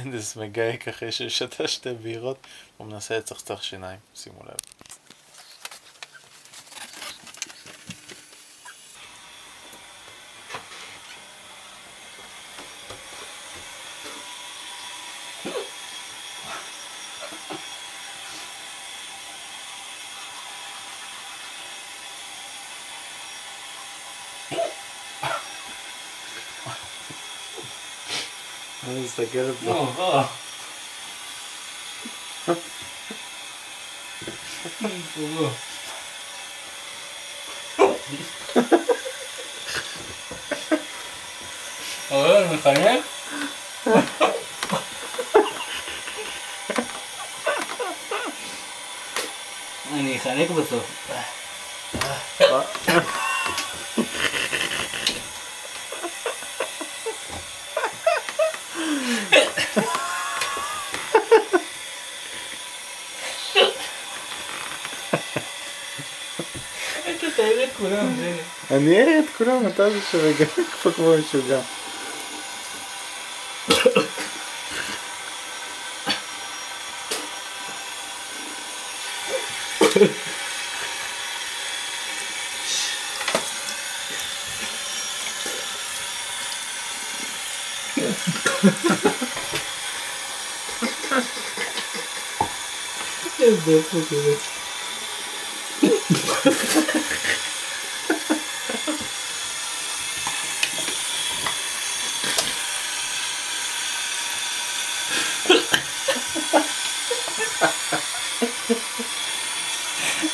הנדס מגייק אחרי ששתה 2 בירות, הוא מנסה לצחצח שיניים, שימו לב. אני מסתכלת בו. אבל אני מחנק? אני אחנק בסוף. אתה תעיר את כולם, זה. אני אעיר את כולם, אתה זה שמגייק פה כמו משוגע. איזה פוק זה.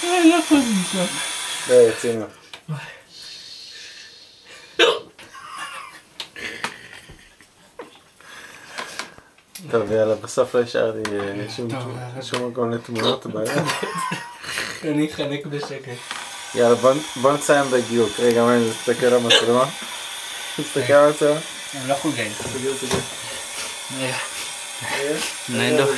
לא חוזים שם. לא, יצינו. טוב, יאללה, בסוף לא השארתי שום מקום לתמונות ביד. אני אחנק בשקט. יאללה, בוא נסיים בגיוק. רגע, מה אני מסתכל על המצלמה? מסתכל על המצלמה? אני לא חוגג. סגר. רגע. נהנדו.